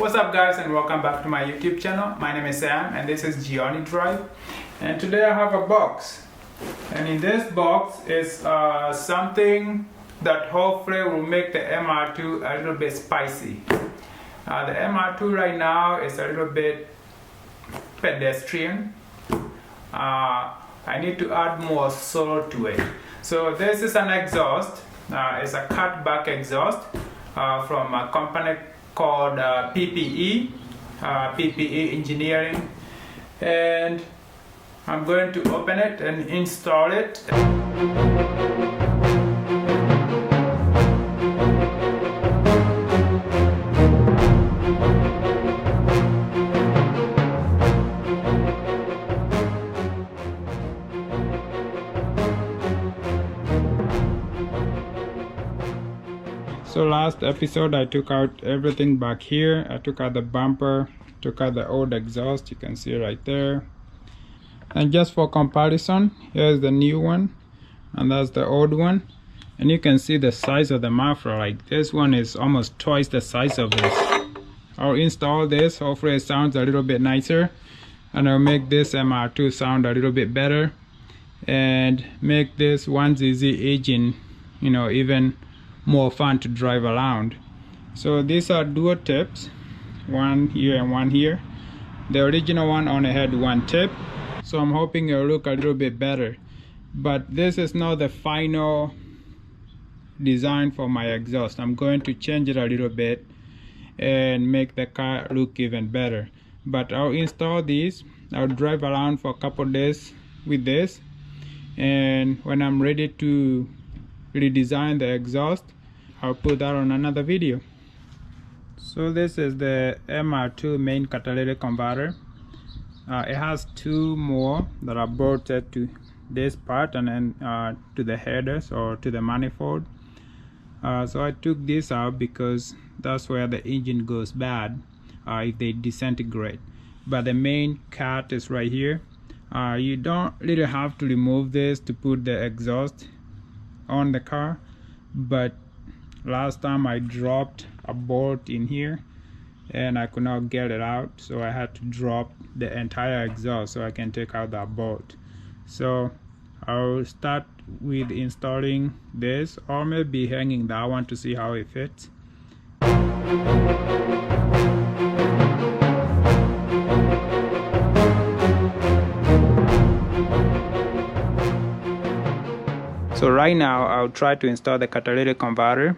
What's up guys, and welcome back to my YouTube channel. My name is Sam and this is Gianni Drive, and today I have a box, and in this box is something that hopefully will make the MR2 a little bit spicy. The MR2 right now is a little bit pedestrian. I need to add more soul to it. So this is an exhaust. It's a cutback exhaust from a company called PPE, PPE Engineering, and I'm going to open it and install it. So last episode I took out everything back here. I took out the bumper, took out the old exhaust, you can see right there. And just for comparison, here's the new one and that's the old one. And you can see the size of the muffler. Like this one is almost twice the size of this. I'll install this, hopefully it sounds a little bit nicer, and I'll make this MR2 sound a little bit better and make this 1ZZ engine, you know, even more fun to drive around. So these are dual tips, one here and one here. The original one only had one tip, so I'm hoping it'll look a little bit better. But this is not the final design for my exhaust. I'm going to change it a little bit and make the car look even better. But I'll install these, I'll drive around for a couple days with this, and when I'm ready to redesign the exhaust, I'll put that on another video. So this is the MR2 main catalytic converter. It has two more that are bolted to this part and then to the headers or to the manifold. So I took this out because that's where the engine goes bad if they disintegrate. But the main cat is right here. You don't really have to remove this to put the exhaust on the car, but last time I dropped a bolt in here and I could not get it out, so I had to drop the entire exhaust so I can take out that bolt. So I'll start with installing this, or maybe hanging that one to see how it fits. So right now I'll try to install the catalytic converter.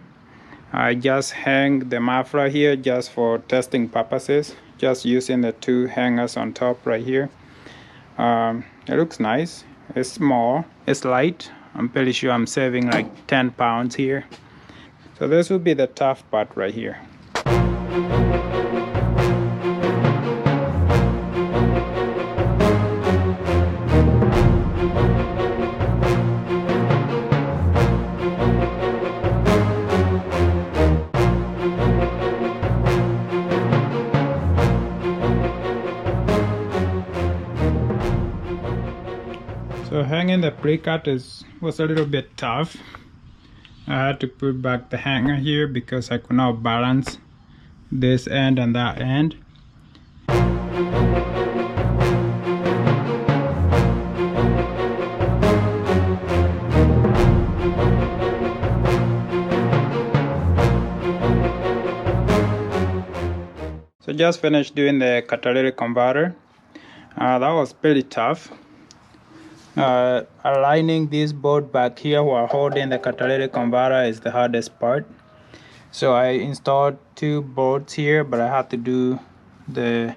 I just hang the muffler here just for testing purposes, just using the two hangers on top right here. It looks nice. It's small, it's light. I'm pretty sure I'm saving like 10 pounds here. So this will be the tough part right here. So hanging the pre-cut was a little bit tough. I had to put back the hanger here because I could not balance this end and that end. So just finished doing the catalytic converter. That was pretty tough. Aligning this bolt back here while holding the catalytic converter is the hardest part. So I installed two bolts here, but I had to do the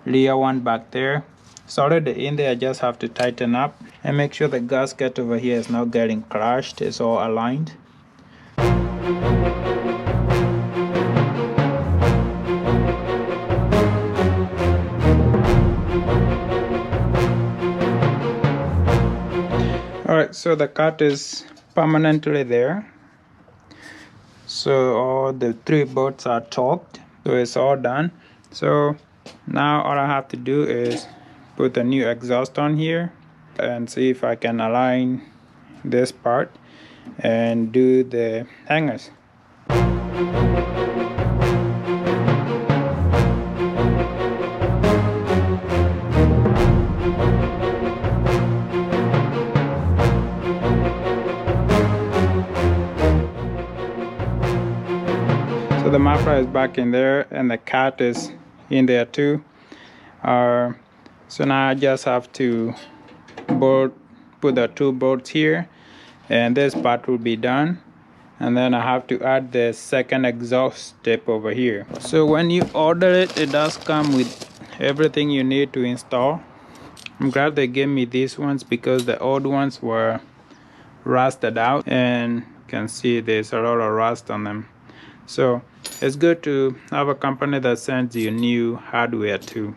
rear one back there. It's already in there, I just have to tighten up and make sure the gasket over here is not getting crushed. It's all aligned. Alright, so the cut is permanently there. So all the three bolts are torqued, so it's all done. So now all I have to do is put the new exhaust on here and see if I can align this part and do the hangers. the muffler is back in there and the cat is in there too. So now I just have to put the two bolts here, and this part will be done. And then I have to add the second exhaust step over here. So when you order it, it does come with everything you need to install. I'm glad they gave me these ones because the old ones were rusted out, and you can see there's a lot of rust on them. So it's good to have a company that sends you new hardware too.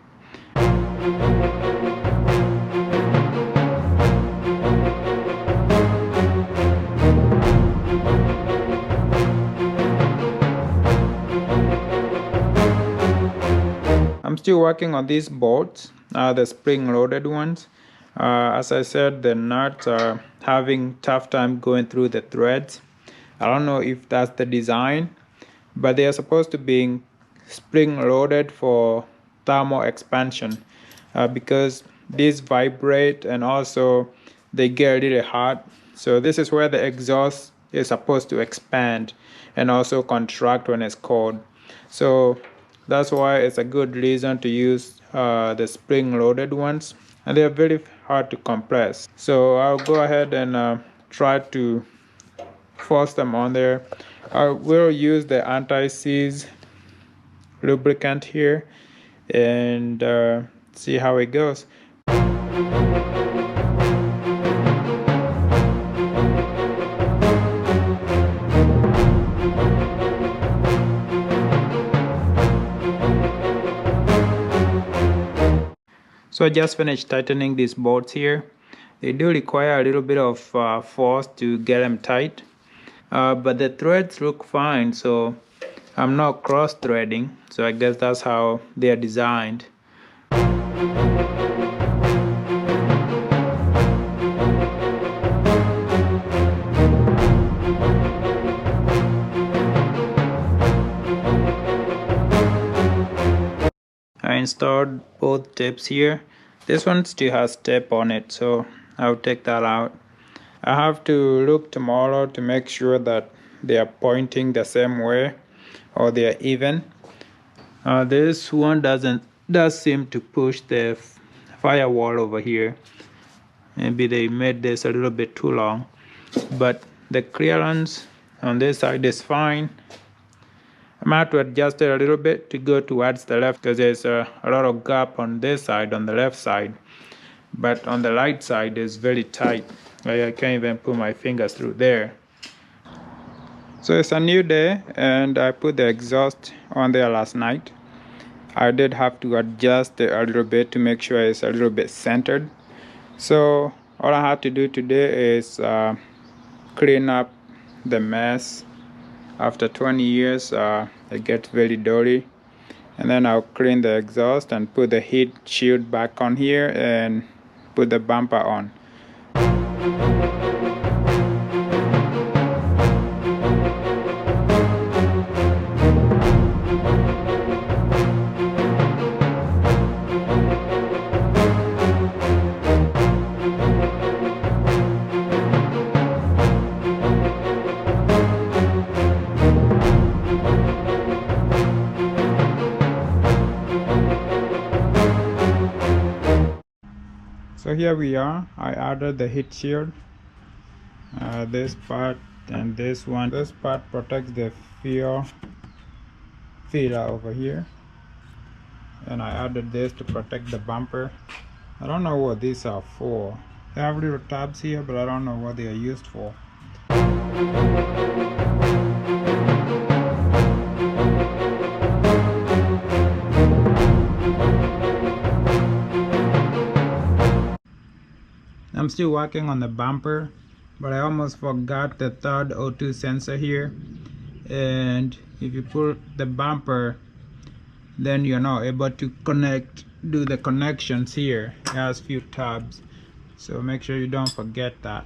I'm still working on these bolts, the spring-loaded ones. As I said, the nuts are having tough time going through the threads. I don't know if that's the design, but they are supposed to be spring-loaded for thermal expansion, because these vibrate and also they get really hot. So this is where the exhaust is supposed to expand and also contract when it's cold. So that's why it's a good reason to use the spring-loaded ones, and they are very hard to compress. So I'll go ahead and try to force them on there. I will use the anti-seize lubricant here and see how it goes. So I just finished tightening these bolts here. They do require a little bit of force to get them tight, but the threads look fine, so I'm not cross threading, so I guess that's how they are designed. I installed both tips here. This one still has tape on it, so I'll take that out. I have to look tomorrow to make sure that they are pointing the same way or they are even. This one does seem to push the firewall over here. Maybe they made this a little bit too long, but the clearance on this side is fine. I'm going to adjust it a little bit to go towards the left because there's a lot of gap on this side, on the left side. But on the right side is very tight. I can't even put my fingers through there. So it's a new day and I put the exhaust on there last night. I did have to adjust it a little bit to make sure it's a little bit centered. So all I have to do today is clean up the mess. After 20 years, it gets very dirty. And then I'll clean the exhaust and put the heat shield back on here and put the bumper on. So here we are. I added the heat shield, this part and this one. This part protects the fuel filler over here, and I added this to protect the bumper. I don't know what these are for. They have little tabs here, but I don't know what they are used for. I'm still working on the bumper, but I almost forgot the third O2 sensor here. And if you pull the bumper, then you're not able to do the connections here. It has few tabs, so make sure you don't forget that.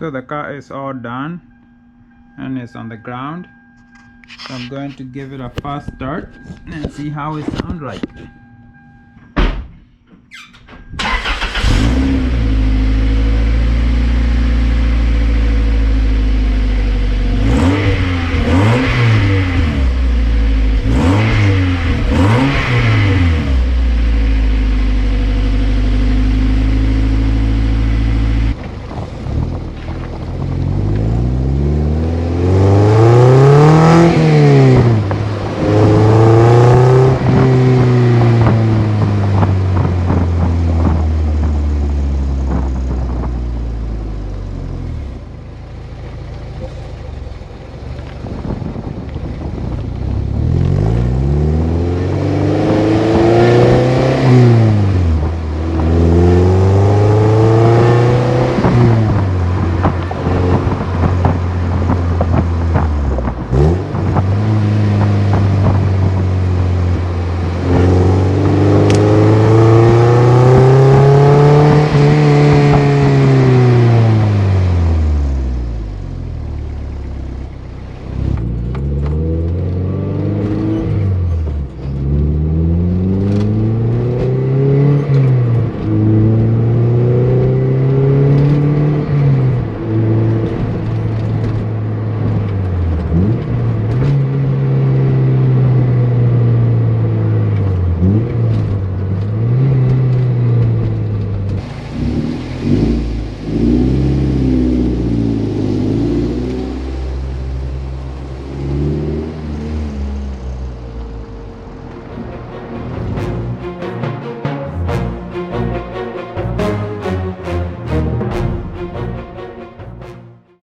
So the car is all done and it's on the ground. So I'm going to give it a fast start and see how it sounds like.